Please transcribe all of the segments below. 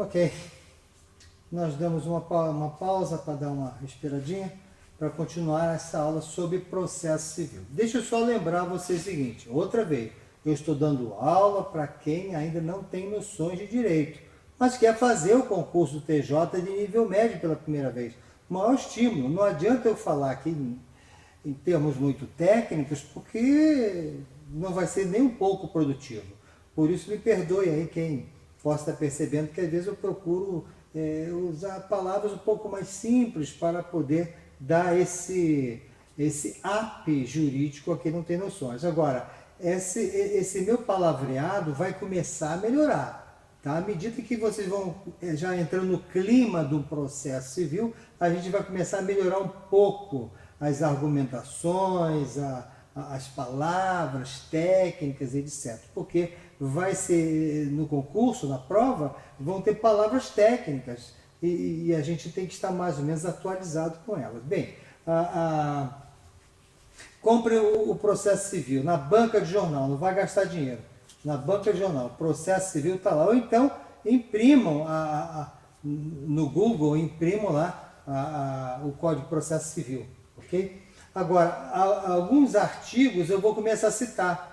Ok, nós damos uma pausa para dar uma respiradinha para continuar essa aula sobre processo civil. Deixa eu só lembrar você o seguinte, outra vez, eu estou dando aula para quem ainda não tem noções de direito, mas quer fazer o concurso do TJ de nível médio pela primeira vez. Maior estímulo, não adianta eu falar aqui em termos muito técnicos, porque não vai ser nem um pouco produtivo. Por isso me perdoe aí quem possa estar percebendo que às vezes eu procuro usar palavras um pouco mais simples para poder dar esse up jurídico a quem não tem noções. Agora, esse meu palavreado vai começar a melhorar. Tá? À medida que vocês vão já entrando no clima do processo civil, a gente vai começar a melhorar um pouco as argumentações, as palavras técnicas, etc. Porque vai ser no concurso, na prova, vão ter palavras técnicas e a gente tem que estar mais ou menos atualizado com elas. Bem, compre o processo civil na banca de jornal, não vai gastar dinheiro. Na banca de jornal, o processo civil está lá. Ou então imprimam no Google, imprimam lá o Código de Processo Civil. Ok? Agora, alguns artigos eu vou começar a citar.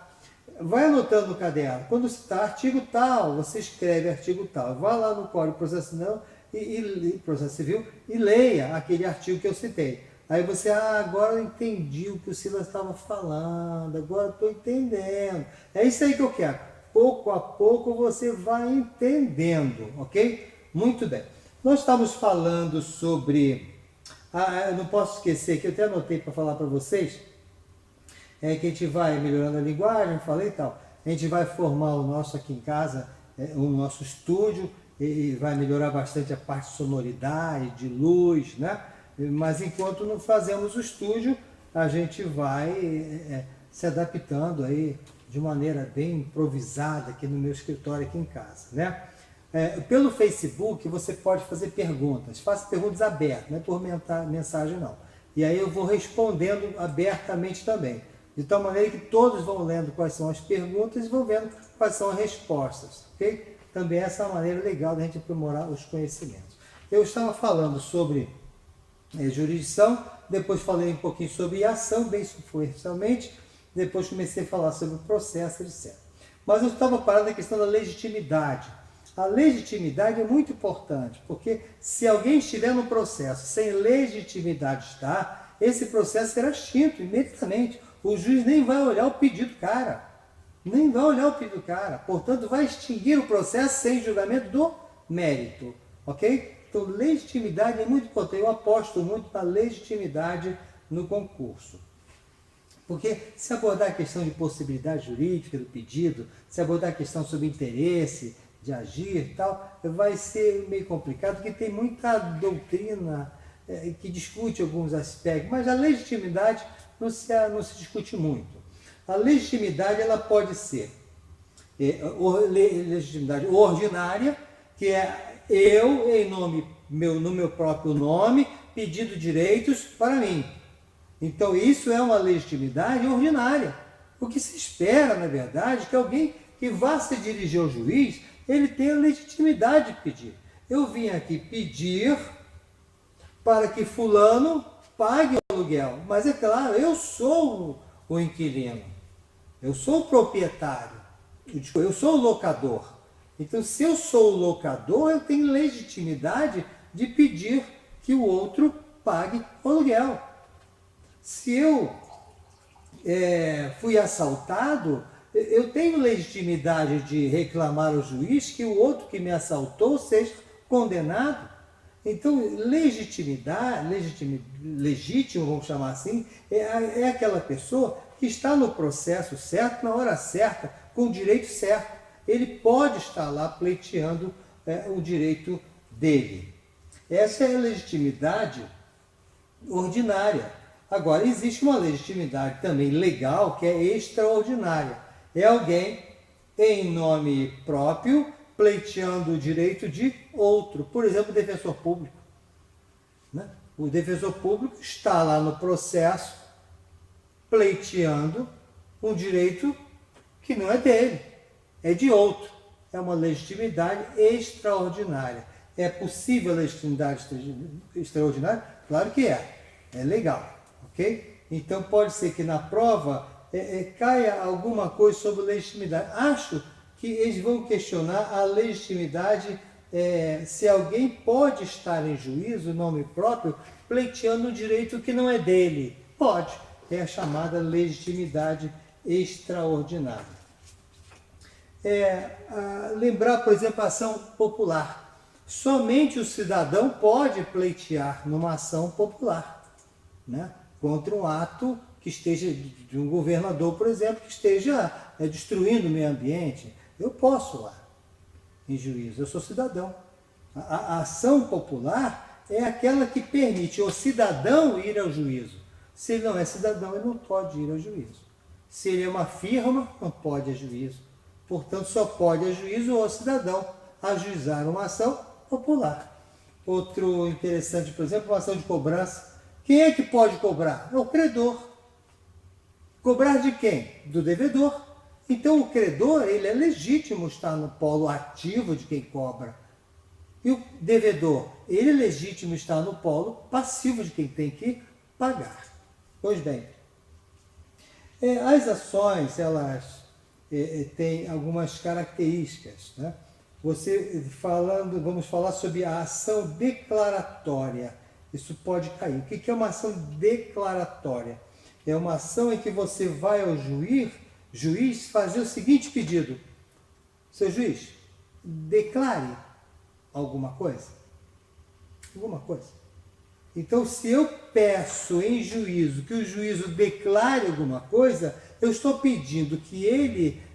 Vai anotando no caderno. Quando citar artigo tal, você escreve artigo tal. Vai lá no Código de Processo Civil e leia aquele artigo que eu citei. Aí você, agora eu entendi o que o Silas estava falando, agora estou entendendo. É isso aí que eu quero. Pouco a pouco você vai entendendo, ok? Muito bem. Nós estamos falando sobre... eu não posso esquecer, que eu até anotei para falar para vocês, que a gente vai melhorando a linguagem, falei e tal. A gente vai formar o nosso aqui em casa, o nosso estúdio, e vai melhorar bastante a parte de sonoridade, de luz, né? Mas enquanto não fazemos o estúdio, a gente vai se adaptando aí de maneira bem improvisada aqui no meu escritório aqui em casa, né? Pelo Facebook você pode fazer perguntas, faça perguntas abertas, não é por mensagem não. E aí eu vou respondendo abertamente também, de tal maneira que todos vão lendo quais são as perguntas e vão vendo quais são as respostas, ok? Também essa é uma maneira legal da gente aprimorar os conhecimentos. Eu estava falando sobre jurisdição, depois falei um pouquinho sobre ação, bem superficialmente, depois comecei a falar sobre o processo, etc. Mas eu estava parado na questão da legitimidade. A legitimidade é muito importante, porque se alguém estiver no processo sem legitimidade estar, esse processo será extinto imediatamente. O juiz nem vai olhar o pedido do cara. Nem vai olhar o pedido do cara. Portanto, vai extinguir o processo sem julgamento do mérito. Ok? Então, legitimidade é muito importante. Eu aposto muito na legitimidade no concurso. Porque se abordar a questão de possibilidade jurídica do pedido, se abordar a questão sobre interesse de agir e tal, vai ser meio complicado, porque tem muita doutrina que discute alguns aspectos, mas a legitimidade não se discute muito. A legitimidade ela pode ser legitimidade ordinária, que é eu, no meu próprio nome, pedindo direitos para mim. Então isso é uma legitimidade ordinária. O que se espera, na verdade, é que alguém que vá se dirigir ao juiz, ele tenha legitimidade de pedir. Eu vim aqui pedir para que fulano pague o aluguel, mas é claro, eu sou o inquilino, eu sou o proprietário, eu sou o locador. Então, se eu sou o locador, eu tenho legitimidade de pedir que o outro pague o aluguel. Se eu fui assaltado, eu tenho legitimidade de reclamar ao juiz que o outro que me assaltou seja condenado. Então, legítimo, vamos chamar assim, é aquela pessoa que está no processo certo, na hora certa, com o direito certo. Ele pode estar lá pleiteando o direito dele. Essa é a legitimidade ordinária. Agora, existe uma legitimidade também legal que é extraordinária. É alguém, em nome próprio, pleiteando o direito de outro. Por exemplo, o defensor público. Né? O defensor público está lá no processo pleiteando um direito que não é dele, é de outro. é uma legitimidade extraordinária. É possível a legitimidade extraordinária? Claro que é. É legal, ok? Então pode ser que na prova caia alguma coisa sobre legitimidade. Acho que eles vão questionar a legitimidade, se alguém pode estar em juízo, nome próprio, pleiteando um direito que não é dele. Pode. É a chamada legitimidade extraordinária. Lembrar, por exemplo, a ação popular. Somente o cidadão pode pleitear numa ação popular, né, contra um ato que esteja, de um governador, por exemplo, que esteja destruindo o meio ambiente. Eu posso lá, em juízo, eu sou cidadão. A ação popular é aquela que permite ao cidadão ir ao juízo. Se ele não é cidadão, ele não pode ir ao juízo. Se ele é uma firma, não pode ir a juízo. Portanto, só pode ir a juízo o cidadão ajuizar uma ação popular. Outro interessante, por exemplo, uma ação de cobrança. Quem é que pode cobrar? É o credor. Cobrar de quem? Do devedor. Então o credor, ele é legítimo estar no polo ativo de quem cobra. E o devedor, ele é legítimo estar no polo passivo de quem tem que pagar. Pois bem, as ações, elas têm algumas características, né? Vamos falar sobre a ação declaratória. Isso pode cair. O que é uma ação declaratória? É uma ação em que você vai ao juiz fazer o seguinte pedido: seu juiz, declare alguma coisa. Alguma coisa. Então, se eu peço em juízo que o juízo declare alguma coisa, eu estou pedindo que ele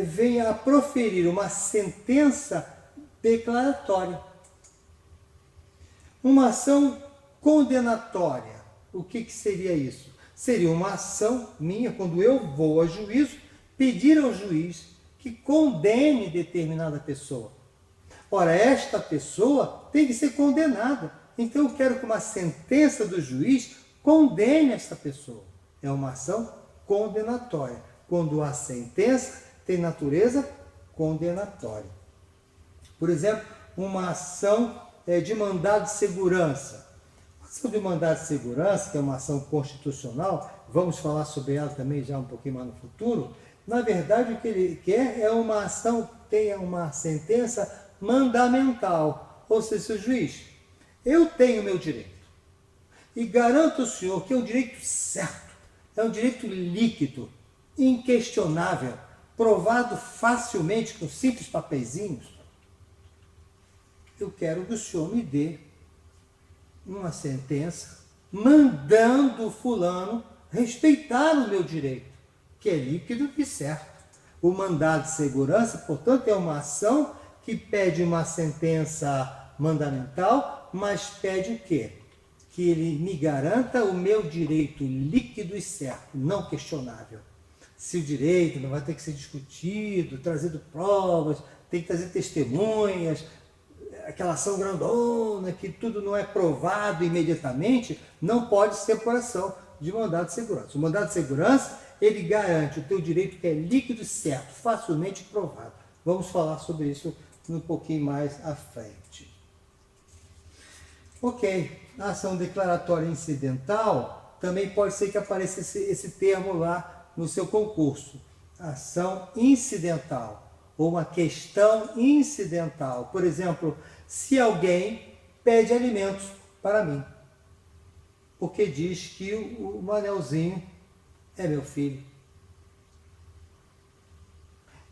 venha a proferir uma sentença declaratória. Uma ação condenatória. O que seria isso? Seria uma ação minha, quando eu vou a juízo, pedir ao juiz que condene determinada pessoa. Ora, esta pessoa tem que ser condenada. Então eu quero que uma sentença do juiz condene esta pessoa. É uma ação condenatória. Quando a sentença tem natureza condenatória. Por exemplo, uma ação de mandado de segurança. A ação de mandado de segurança, que é uma ação constitucional, vamos falar sobre ela também já um pouquinho mais no futuro. Na verdade, o que ele quer é uma ação que tenha uma sentença mandamental. Ou seja, seu juiz, eu tenho meu direito. E garanto ao senhor que é um direito certo, é um direito líquido, inquestionável, provado facilmente com simples papeizinhos. Eu quero que o senhor me dê uma sentença mandando o fulano respeitar o meu direito, que é líquido e certo. O mandado de segurança, portanto, é uma ação que pede uma sentença mandamental, mas pede o quê? Que ele me garanta o meu direito líquido e certo, não questionável. Se o direito não vai ter que ser discutido, trazido provas, tem que trazer testemunhas, aquela ação grandona, que tudo não é provado imediatamente, não pode ser por ação de mandado de segurança. O mandado de segurança, ele garante o teu direito que é líquido e certo, facilmente provado. Vamos falar sobre isso um pouquinho mais à frente. Ok, a ação declaratória incidental, também pode ser que apareça esse termo lá no seu concurso. Ação incidental, ou uma questão incidental. Por exemplo, se alguém pede alimentos para mim, porque diz que o Manelzinho é meu filho.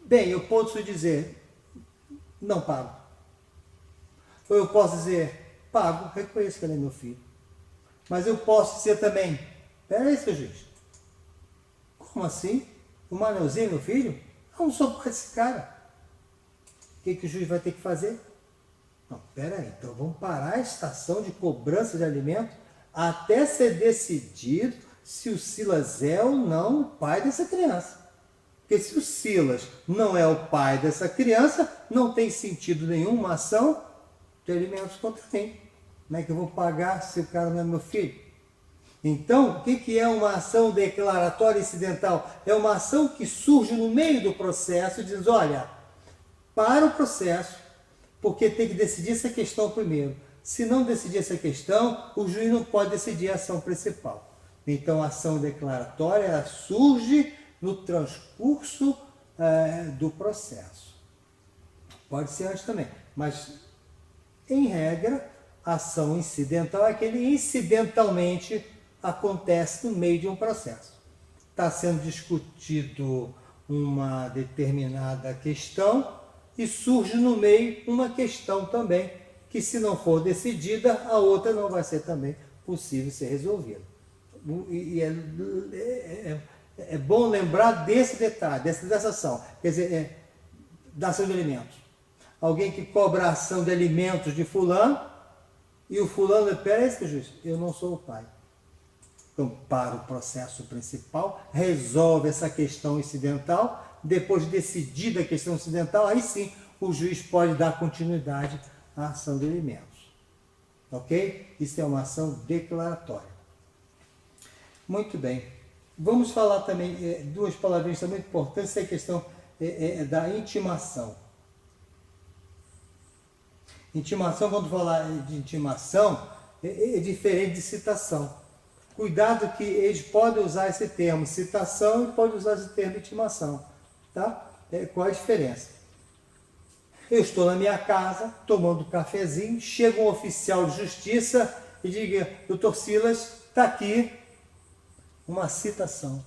Bem, eu posso dizer, não pago. Ou eu posso dizer, pago, reconheço que ele é meu filho. Mas eu posso dizer também, peraí, seu juiz, como assim? O Manelzinho é meu filho? Eu não sou pai desse cara. O que o juiz vai ter que fazer? Não, peraí, então vamos parar a estação de cobrança de alimentos até ser decidido se o Silas é ou não o pai dessa criança. Porque se o Silas não é o pai dessa criança, não tem sentido nenhum uma ação de alimentos contra mim. Como é que eu vou pagar se o cara não é meu filho? Então, o que é uma ação declaratória incidental? É uma ação que surge no meio do processo e diz, olha, para o processo, porque tem que decidir essa questão primeiro. Se não decidir essa questão, o juiz não pode decidir a ação principal. Então, a ação declaratória surge no transcurso do processo. Pode ser antes também, mas, em regra, a ação incidental é aquele incidentalmente acontece no meio de um processo. Está sendo discutido uma determinada questão e surge no meio uma questão também, que se não for decidida, a outra não vai ser também possível ser resolvida. E é bom lembrar desse detalhe, dessa ação, quer dizer, da ação de alimentos. Alguém que cobra a ação de alimentos de fulano, e o fulano, peraí, juiz, eu não sou o pai. Então, para o processo principal, resolve essa questão incidental, depois de decidida a questão incidental, aí sim o juiz pode dar continuidade à ação de alimentos. Ok? Isso é uma ação declaratória. Muito bem. Vamos falar também, duas palavrinhas também importantes, é a questão da intimação. Intimação, quando falar de intimação, é diferente de citação. Cuidado que eles podem usar esse termo citação e podem usar esse termo intimação. Tá? Qual a diferença? Eu estou na minha casa, tomando um cafezinho, chega um oficial de justiça e diga, doutor Silas, está aqui uma citação.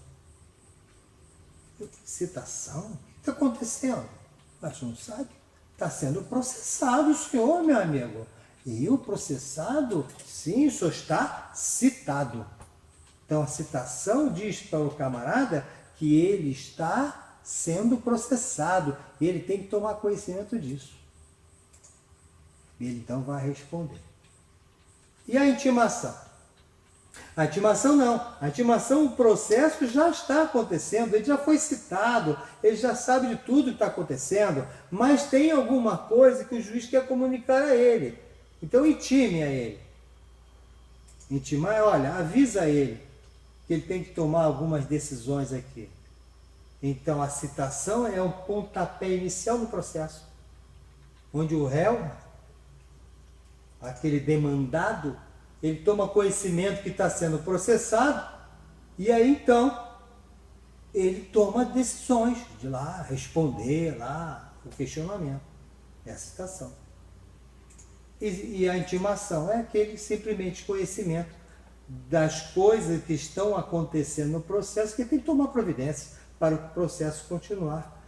Citação? O que está acontecendo? Mas não sabe? Está sendo processado o senhor, meu amigo. E o processado, sim, o senhor está citado. Então, a citação diz para o camarada que ele está sendo processado. E ele tem que tomar conhecimento disso. Ele, então, vai responder. E a intimação? A intimação não. A intimação, o processo já está acontecendo, ele já foi citado, ele já sabe de tudo que está acontecendo, mas tem alguma coisa que o juiz quer comunicar a ele. Então, intime a ele. Intimar, olha, avisa a ele que ele tem que tomar algumas decisões aqui. Então, a citação é um pontapé inicial no processo, onde o réu, aquele demandado, ele toma conhecimento que está sendo processado e aí, então, ele toma decisões de lá responder lá o questionamento. É a citação. E a intimação é aquele simplesmente conhecimento das coisas que estão acontecendo no processo, que tem que tomar providência para o processo continuar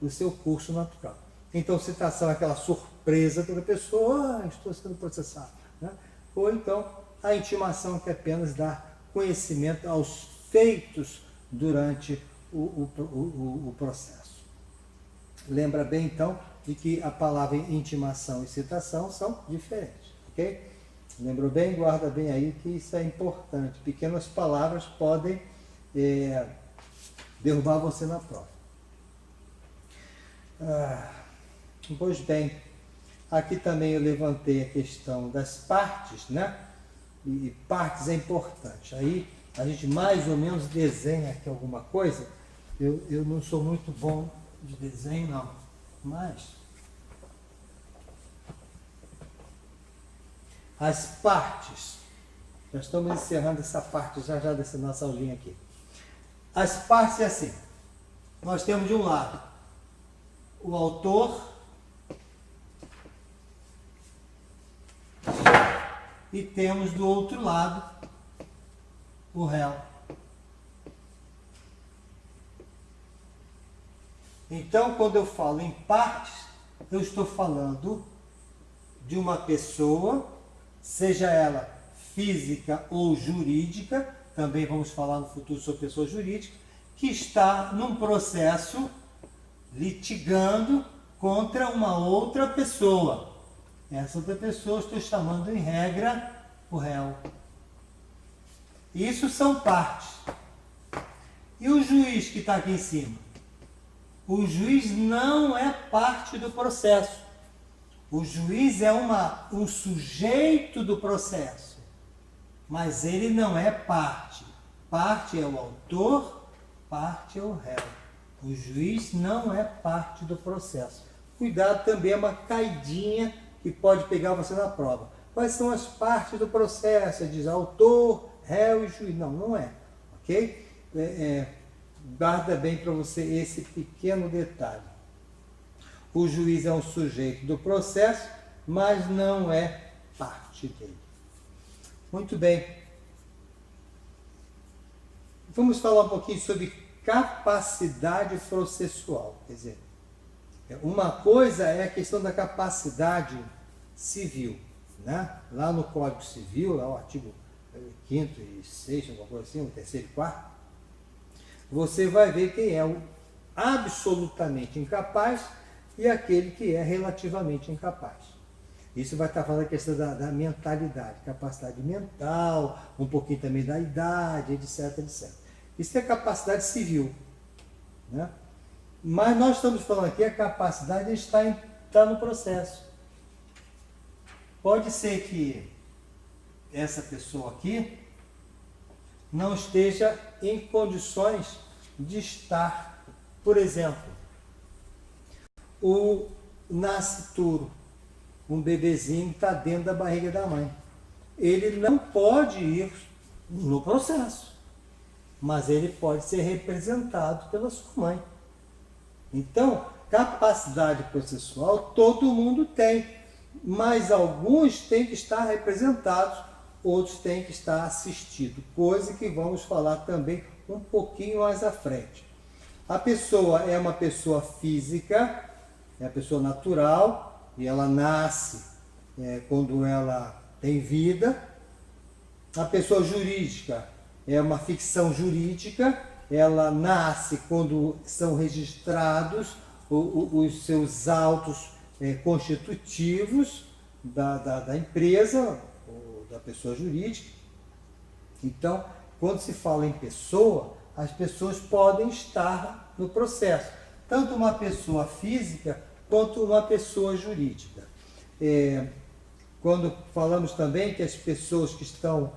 o seu curso natural. Então, citação é aquela surpresa da pessoa, estou sendo processado. Né? Ou então, a intimação, que apenas dá conhecimento aos feitos durante o processo. Lembra bem, então, de que a palavra intimação e citação são diferentes, ok? Lembrou bem? Guarda bem aí que isso é importante. Pequenas palavras podem derrubar você na prova. Pois bem, aqui também eu levantei a questão das partes, né? E partes é importante. Aí a gente mais ou menos desenha aqui alguma coisa. Eu não sou muito bom de desenho, não. Mas as partes, já estamos encerrando essa parte já dessa nossa aulinha aqui. As partes é assim. Nós temos de um lado o autor e temos do outro lado o réu. Então, quando eu falo em partes, eu estou falando de uma pessoa, seja ela física ou jurídica, também vamos falar no futuro sobre pessoa jurídica, que está num processo litigando contra uma outra pessoa. Essa outra pessoa estou chamando em regra o réu. Isso são partes. E o juiz que está aqui em cima? O juiz não é parte do processo. O juiz é um sujeito do processo. mas ele não é parte. Parte é o autor, parte é o réu. O juiz não é parte do processo. Cuidado, também é uma caidinha que pode pegar você na prova. Quais são as partes do processo? Diz autor, réu e juiz. Não, não é. Ok? Guarda bem para você esse pequeno detalhe. O juiz é um sujeito do processo, mas não é parte dele. Muito bem. Vamos falar um pouquinho sobre capacidade processual. Quer dizer, uma coisa é a questão da capacidade civil, né? Lá no Código Civil, lá o artigo 5º e 6º, alguma coisa assim, o 3º e 4º, você vai ver quem é o absolutamente incapaz e aquele que é relativamente incapaz. Isso vai estar falando da questão da mentalidade, capacidade mental, um pouquinho também da idade, etc, etc. Isso é capacidade civil, né? Mas nós estamos falando aqui a capacidade de estar no processo. Pode ser que essa pessoa aqui não esteja em condições de estar, por exemplo, o nascituro, um bebezinho que está dentro da barriga da mãe. Ele não pode ir no processo, mas ele pode ser representado pela sua mãe. Então, capacidade processual todo mundo tem, mas alguns têm que estar representados, outros têm que estar assistidos, coisa que vamos falar também um pouquinho mais à frente. A pessoa é uma pessoa física, é a pessoa natural, e ela nasce quando ela tem vida. A pessoa jurídica é uma ficção jurídica, ela nasce quando são registrados os seus autos constitutivos da empresa, ou da pessoa jurídica. Então, quando se fala em pessoa, as pessoas podem estar no processo, tanto uma pessoa física quanto uma pessoa jurídica. Quando falamos também que as pessoas que estão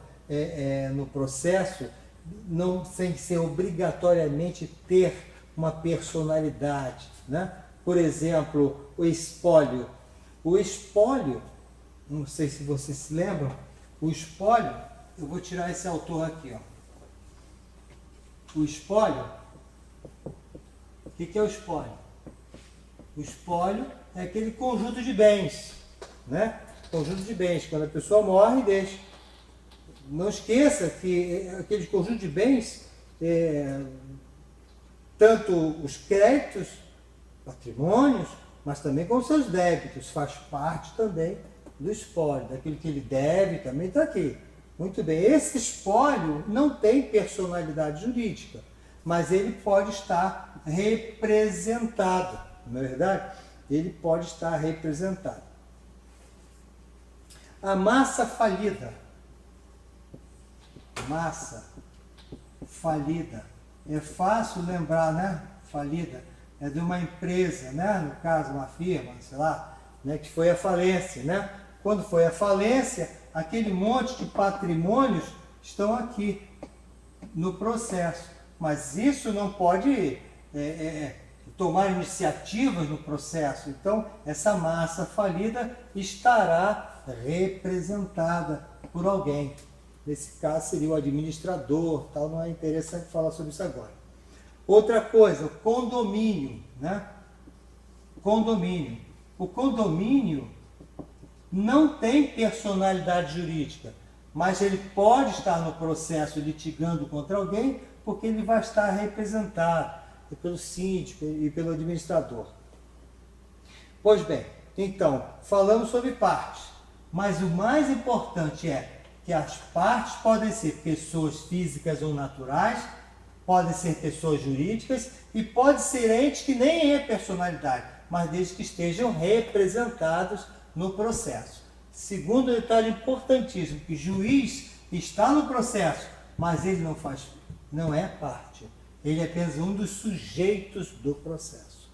no processo não tem que ser obrigatoriamente ter uma personalidade, né? Por exemplo, o espólio. O espólio, não sei se vocês se lembram, o espólio, eu vou tirar esse autor aqui, ó. O espólio, o que é o espólio? O espólio é aquele conjunto de bens, né? Conjunto de bens, quando a pessoa morre, deixa. Não esqueça que aquele conjunto de bens, tanto os créditos, patrimônios, mas também com os seus débitos, faz parte também do espólio, daquilo que ele deve também está aqui. Muito bem, esse espólio não tem personalidade jurídica, mas ele pode estar representado, não é verdade? Ele pode estar representado. A massa falida. Massa falida. É fácil lembrar, né? Falida. É de uma empresa, né? No caso, uma firma, sei lá, né? Que foi à falência, né? Quando foi à falência, aquele monte de patrimônios estão aqui no processo. Mas isso não pode tomar iniciativas no processo. Então, essa massa falida estará representada por alguém. Nesse caso seria o administrador, tal, não é interessante falar sobre isso agora. Outra coisa, o condomínio, né? Condomínio. O condomínio não tem personalidade jurídica, mas ele pode estar no processo litigando contra alguém, porque ele vai estar representado pelo síndico e pelo administrador. Pois bem, então, falamos sobre partes, mas o mais importante é que as partes podem ser pessoas físicas ou naturais, podem ser pessoas jurídicas e pode ser entes que nem é personalidade, mas desde que estejam representados no processo. Segundo detalhe importantíssimo, que juiz está no processo, mas ele não é parte. Ele é apenas um dos sujeitos do processo.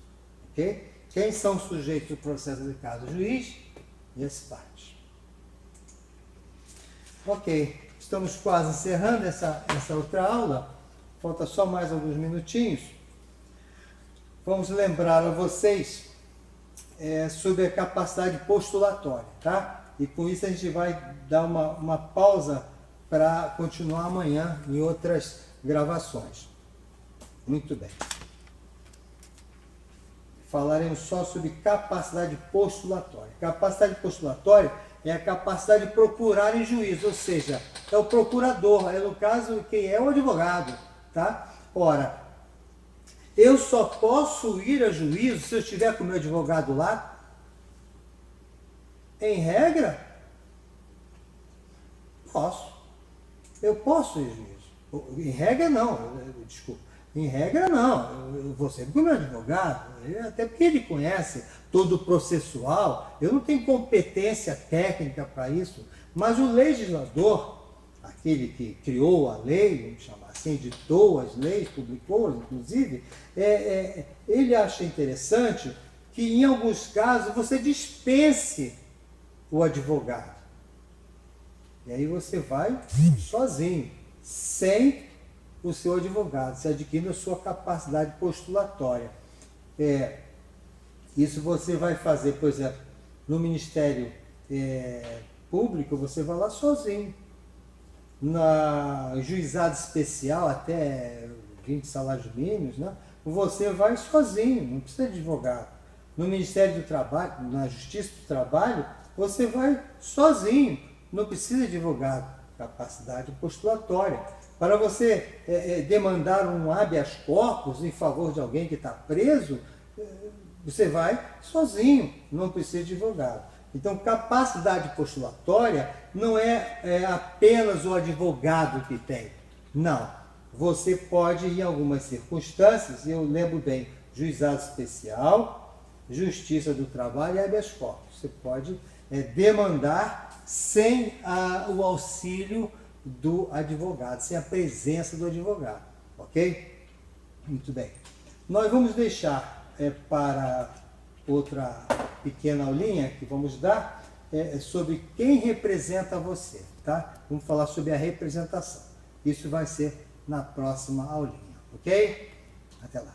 Ok? Quem são os sujeitos do processo de caso? O juiz e as partes. Ok. estamos quase encerrando essa outra aula. Falta só mais alguns minutinhos. Vamos lembrar a vocês sobre a capacidade postulatória, tá? E com isso a gente vai dar uma pausa para continuar amanhã em outras gravações. Muito bem. Falaremos só sobre capacidade postulatória. Capacidade postulatória é a capacidade de procurar em juízo, ou seja, é o procurador, no caso, quem é o advogado, tá? Ora, eu só posso ir a juízo se eu estiver com o meu advogado lá? Em regra, posso. Eu posso ir a juízo. Em regra, não. Desculpa. Em regra, não. Eu vou sempre com o meu advogado, até porque ele conhece todo o processual. Eu não tenho competência técnica para isso, mas o legislador, aquele que criou a lei, vamos chamar assim, editou as leis, publicou-as, inclusive, ele acha interessante que, em alguns casos, você dispense o advogado. E aí você vai sozinho, sem o seu advogado, você adquire a sua capacidade postulatória. Isso você vai fazer, por exemplo, no Ministério Público, você vai lá sozinho. Na juizado especial, até 20 salários mínimos, né? Você vai sozinho, não precisa de advogado. No Ministério do Trabalho, na Justiça do Trabalho, você vai sozinho, não precisa de advogado. Capacidade postulatória. Para você demandar um habeas corpus em favor de alguém que está preso, você vai sozinho, não precisa de advogado. Então, capacidade postulatória não é apenas o advogado que tem. Não. Você pode, em algumas circunstâncias, eu lembro bem, juizado especial, Justiça do Trabalho e habeas corpus. Você pode demandar sem o auxílio do advogado, sem a presença do advogado. Ok? Muito bem. Nós vamos deixar para outra pequena aulinha que vamos dar sobre quem representa você, tá? Vamos falar sobre a representação. Isso vai ser na próxima aulinha, ok? Até lá.